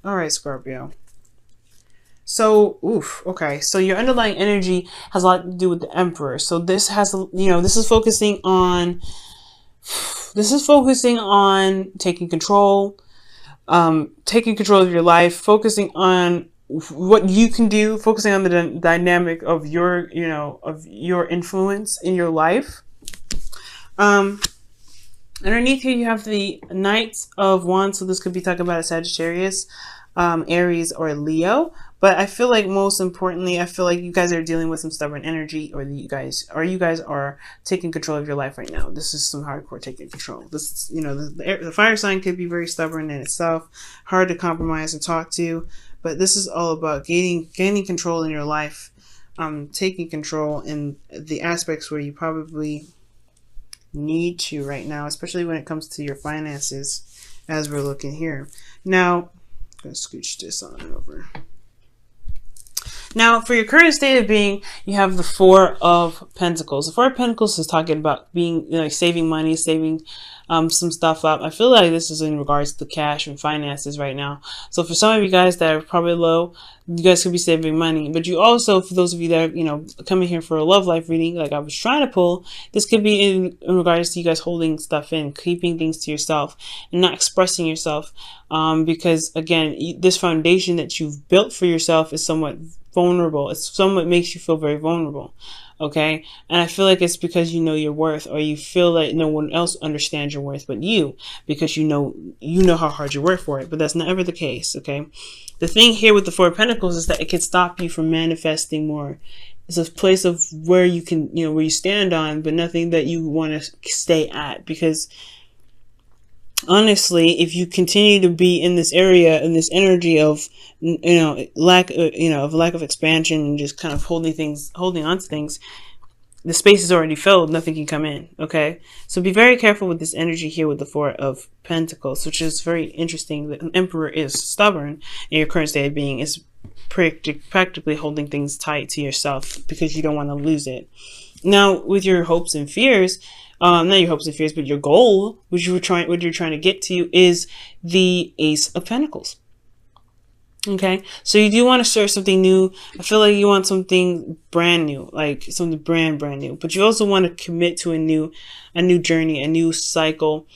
All right, Scorpio. So, okay. So your underlying energy has a lot to do with the Emperor. So this has, this is focusing on, taking control, taking control of your life, focusing on what you can do, focusing on the dynamic of your, of your influence in your life. Underneath here, you have the Knight of Wands. So this could be talking about a Sagittarius, Aries, or Leo. But I feel like most importantly, I feel like you guys are dealing with some stubborn energy, or you guys are taking control of your life right now. This is some hardcore taking control. This, the fire sign could be very stubborn in itself, hard to compromise and talk to. But this is all about gaining control in your life, taking control in the aspects where you probably need to right now, especially when it comes to your finances, as we're looking here. Now, I'm gonna scooch this on over. Now, for your current state of being, you have the Four of Pentacles. The Four of Pentacles is talking about being, saving money, saving some stuff up. I feel like this is in regards to cash and finances right now. So for some of you guys that are probably low, you guys could be saving money. But you also, for those of you that are, coming here for a love life reading, like I was trying to pull, this could be in regards to you guys holding stuff in, keeping things to yourself and not expressing yourself. Because again, this foundation that you've built for yourself is somewhat vulnerable. It's somewhat makes you feel very vulnerable. Okay. And I feel like it's because you know your worth, or you feel like no one else understands your worth but you, because you know how hard you work for it. But that's never the case. Okay. The thing here with the Four of Pentacles is that it can stop you from manifesting more. It's a place of where you can, where you stand on, but nothing that you want to stay at. Because honestly, if you continue to be in this area, in this energy of, lack of expansion and just kind of holding on to things, the space is already filled. Nothing can come in. Okay. So be very careful with this energy here with the Four of Pentacles, which is very interesting. The Emperor is stubborn, and your current state of being is practically holding things tight to yourself because you don't want to lose it. Now, with your hopes and fears, not your hopes and fears, but your goal, what you're trying to get to, is the Ace of Pentacles. Okay, so you do want to start something new. I feel like you want something brand new, like something brand new. But you also want to commit to a new journey, a new cycle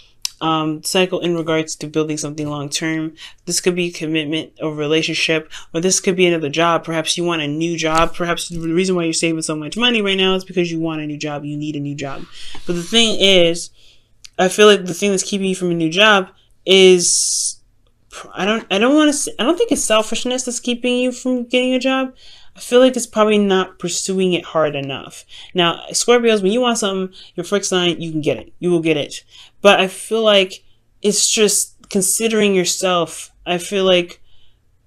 in regards to building something long term. This could be a commitment or relationship, or this could be another job. Perhaps you want a new job. Perhaps the reason why you're saving so much money right now is because you want a new job. You need a new job. But the thing is, I feel like the thing that's keeping you from a new job is, I don't think it's selfishness that's keeping you from getting a job. I feel like it's probably not pursuing it hard enough. Now, Scorpios, when you want something, your fixed sign, you can get it. You will get it. But I feel like it's just considering yourself. I feel like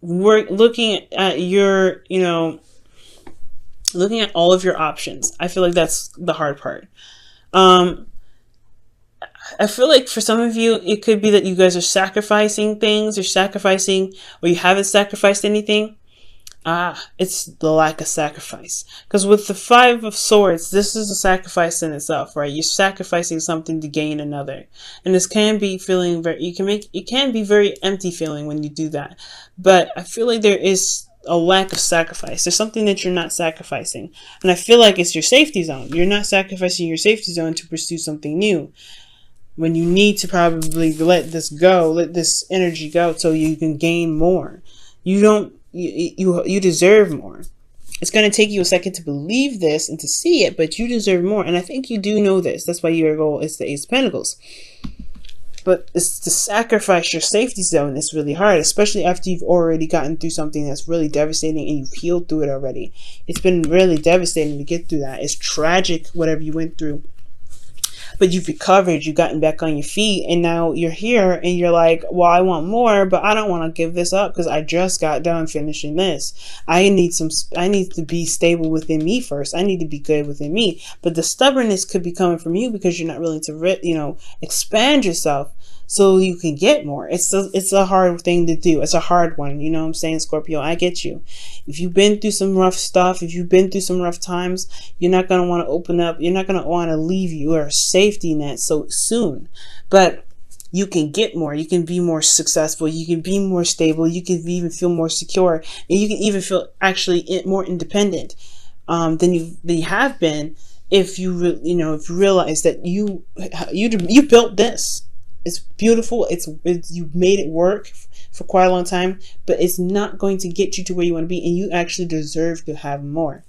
we're looking at your, looking at all of your options. I feel like that's the hard part. I feel like for some of you, it could be that you guys are sacrificing things, or you haven't sacrificed anything. It's the lack of sacrifice. Because with the Five of Swords, this is a sacrifice in itself, right? You're sacrificing something to gain another. And this can be feeling it can be very empty feeling when you do that. But I feel like there is a lack of sacrifice. There's something that you're not sacrificing. And I feel like it's your safety zone. You're not sacrificing your safety zone to pursue something new, when you need to probably let this energy go so you can gain more. You deserve more. It's going to take you a second to believe this and to see it, but you deserve more. And I think you do know this. That's why your goal is the Ace of Pentacles. But it's to sacrifice your safety zone is really hard, especially after you've already gotten through something that's really devastating and you've healed through it already. It's been really devastating to get through that. It's tragic, whatever you went through. But you've recovered, you've gotten back on your feet, and now you're here and you're like, well, I want more, but I don't want to give this up because I just got done finishing this. I need to be stable within me first. I need to be good within me. But the stubbornness could be coming from you because you're not willing to, expand yourself so you can get more. It's a hard thing to do. It's a hard one. You know what I'm saying, Scorpio? I get you. If you've been through some rough stuff, if you've been through some rough times, you're not going to want to open up. You're not going to want to leave your safety net so soon. But you can get more, you can be more successful, you can be more stable, you can even feel more secure, and you can even feel actually more independent than you have been if if you realize that you built this. It's beautiful. It's you made it work for quite a long time, but it's not going to get you to where you want to be, and you actually deserve to have more.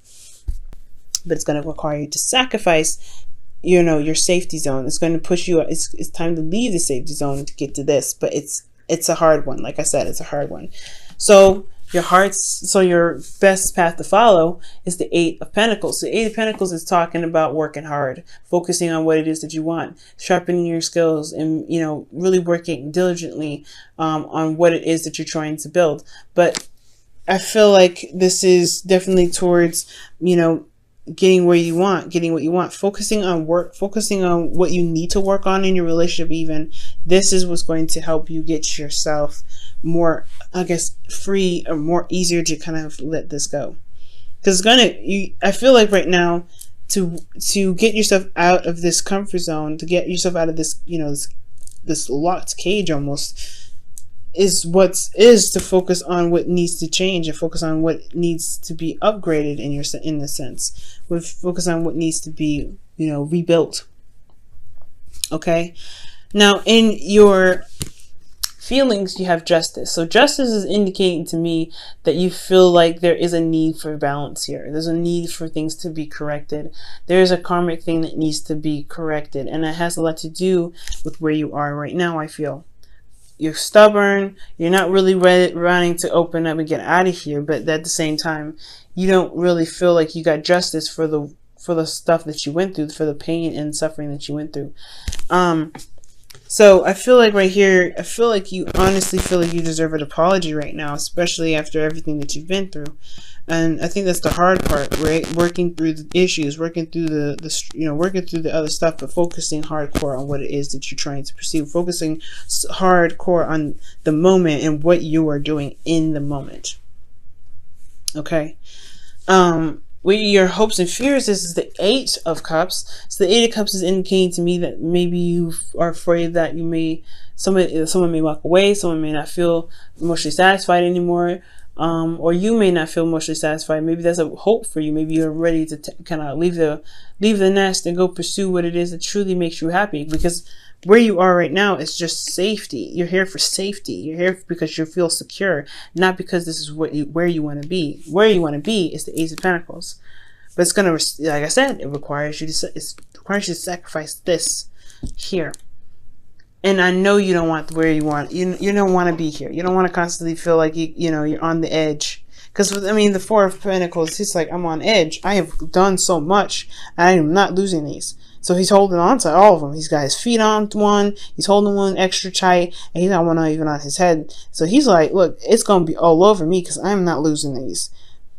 But it's going to require you to sacrifice, your safety zone. It's going to push you. It's time to leave the safety zone to get to this, but it's a hard one. Like I said, it's a hard one. So your best path to follow is the Eight of Pentacles. So the Eight of Pentacles is talking about working hard, focusing on what it is that you want, sharpening your skills, and really working diligently on what it is that you're trying to build. But I feel like this is definitely towards getting what you want, focusing on work, focusing on what you need to work on in your relationship. Even this is what's going to help you get yourself more, I guess, free, or more easier to kind of let this go. Because I feel like right now, to get yourself out of this comfort zone, to get yourself out of this, this locked cage almost, is to focus on what needs to change, and focus on what needs to be upgraded in a sense. With focus on what needs to be rebuilt. Okay, now in your feelings you have Justice. So Justice is indicating to me that you feel like there is a need for balance here. There's a need for things to be corrected. There is a karmic thing that needs to be corrected, and it has a lot to do with where you are right now. I feel you're stubborn, you're not really wanting to open up and get out of here, but at the same time you don't really feel like you got justice for the stuff that you went through, for the pain and suffering that you went through. So I feel like right here, I feel like you honestly feel like you deserve an apology right now, especially after everything that you've been through. And I think that's the hard part, right? Working through the issues, working through working through the other stuff, but focusing hardcore on what it is that you're trying to pursue, focusing hardcore on the moment and what you are doing in the moment. Okay. With your hopes and fears, this is the Eight of Cups. So the Eight of Cups is indicating to me that maybe you are afraid that someone may walk away, someone may not feel emotionally satisfied anymore. Or you may not feel emotionally satisfied. Maybe that's a hope for you. Maybe you're ready to kind of leave the nest and go pursue what it is that truly makes you happy. Because where you are right now is just safety. You're here for safety. You're here because you feel secure, not because this is where you want to be. Where you want to be is the Ace of Pentacles. But it's gonna, like I said, it requires you to sacrifice this here. And I know you don't want where you want. You don't want to be here. You don't want to constantly feel like you're on the edge. Because the Four of Pentacles, he's like, I'm on edge. I have done so much, and I am not losing these. So he's holding on to all of them. He's got his feet on one. He's holding one extra tight, and he's got one even on his head. So he's like, look, it's gonna be all over me because I'm not losing these.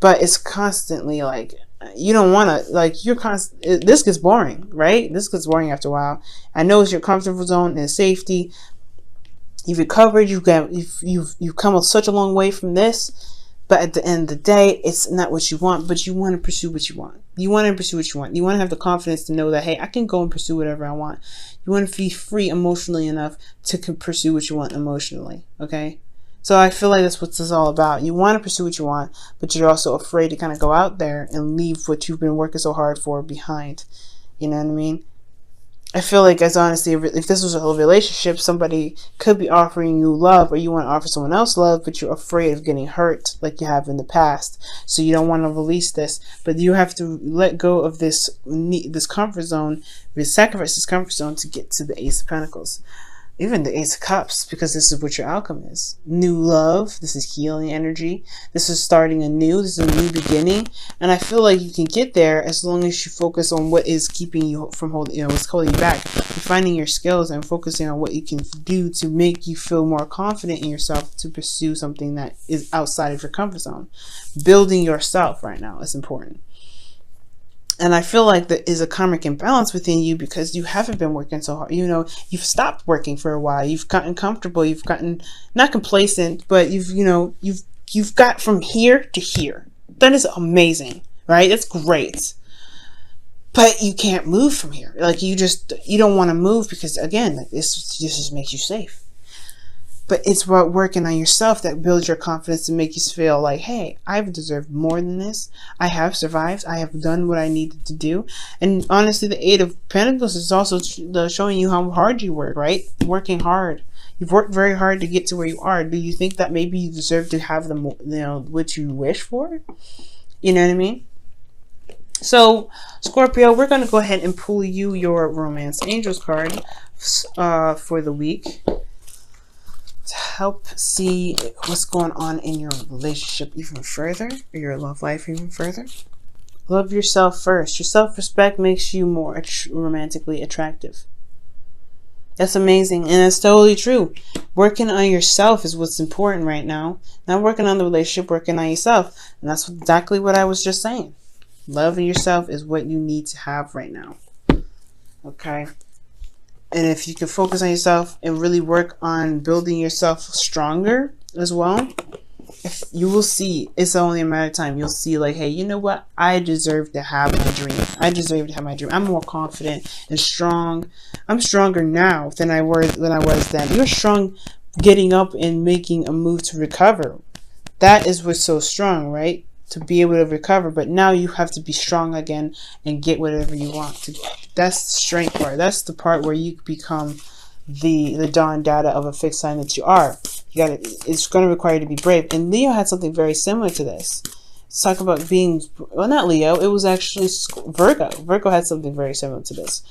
But it's constantly like, you don't want to, like, this gets boring, right? This gets boring after a while. I know it's your comfortable zone and safety. You've recovered. You've come such a long way from this. But at the end of the day, it's not what you want, but you want to pursue what you want. You want to pursue what you want. You want to have the confidence to know that, hey, I can go and pursue whatever I want. You want to be free emotionally enough to pursue what you want emotionally, okay? So I feel like that's what this is all about. You want to pursue what you want, but you're also afraid to kind of go out there and leave what you've been working so hard for behind. You know what I mean? I feel like, as honestly, if this was a whole relationship, somebody could be offering you love, or you want to offer someone else love, but you're afraid of getting hurt like you have in the past. So you don't want to release this, but you have to let go of this comfort zone, sacrifice this comfort zone to get to the Ace of Pentacles. Even the Ace of Cups, because this is what your outcome is. New love. This is healing energy. This is starting anew. This is a new beginning. And I feel like you can get there as long as you focus on what is keeping you from what's holding you back. Finding your skills and focusing on what you can do to make you feel more confident in yourself to pursue something that is outside of your comfort zone. Building yourself right now is important. And I feel like there is a karmic imbalance within you because you haven't been working so hard. You've stopped working for a while. You've gotten comfortable. You've gotten not complacent, but you've got from here to here. That is amazing, right? That's great. but you can't move from here. Like you don't want to move because again, this just makes you safe. But it's about working on yourself that builds your confidence and make you feel like, hey, I've deserved more than this. I have survived. I have done what I needed to do. And honestly, the Eight of Pentacles is also showing you how hard you work, right? Working hard. You've worked very hard to get to where you are. Do you think that maybe you deserve to have the, what you wish for? You know what I mean? So, Scorpio, we're going to go ahead and pull you your Romance Angels card for the week to help see what's going on in your relationship even further, or your love life even further. Love yourself first. Your self-respect makes you more romantically attractive. That's amazing, and that's totally true. Working on yourself is what's important right now. Not working on the relationship, working on yourself. And that's exactly what I was just saying. Loving yourself is what you need to have right now. Okay? And if you can focus on yourself and really work on building yourself stronger as well, if you will see, it's only a matter of time. You'll see like, hey, you know what? I deserve to have my dream. I deserve to have my dream. I'm more confident and strong. I'm stronger now than I was then. You're strong getting up and making a move to recover. That is what's so strong, right? To be able to recover. But now you have to be strong again and get whatever you want. That's the strength part. That's the part where you become the dawn data of a fixed sign that you are. It's going to require you to be brave. And Leo had something very similar to this. Let's talk about being, well, not Leo, it was actually Virgo. Virgo had something very similar to this.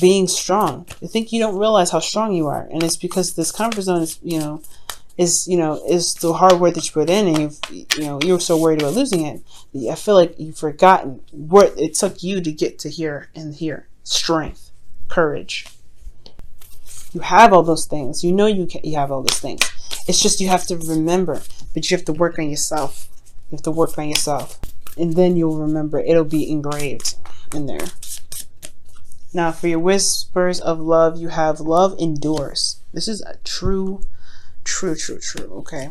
Being strong. I think you don't realize how strong you are. And it's because this comfort zone is, is the hard work that you put in, and you're so worried about losing it. I feel like you've forgotten what it took you to get to here and here. Strength, courage. You have all those things. You have all those things. It's just you have to remember, but you have to work on yourself. You have to work on yourself, and then you'll remember. It'll be engraved in there. Now, for your whispers of love, you have love endures. This is a true. Okay.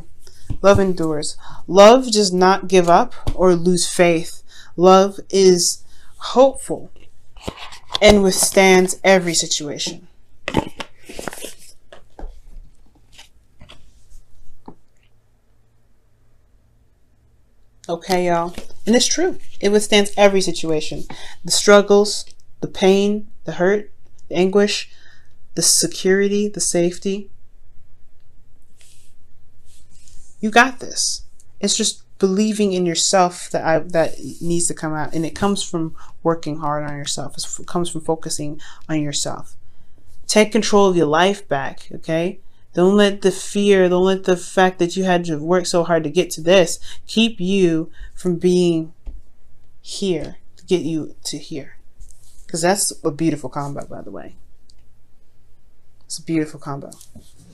Love endures. Love does not give up or lose faith. Love is hopeful and withstands every situation. Okay, y'all. And it's true. It withstands every situation. The struggles, the pain, the hurt, the anguish, the security, the safety. You got this. It's just believing in yourself that needs to come out. And it comes from working hard on yourself. It comes from focusing on yourself. Take control of your life back, okay? Don't let the fear, don't let the fact that you had to work so hard to get to this keep you from being here, to get you to here. Because that's a beautiful combo, by the way. It's a beautiful combo.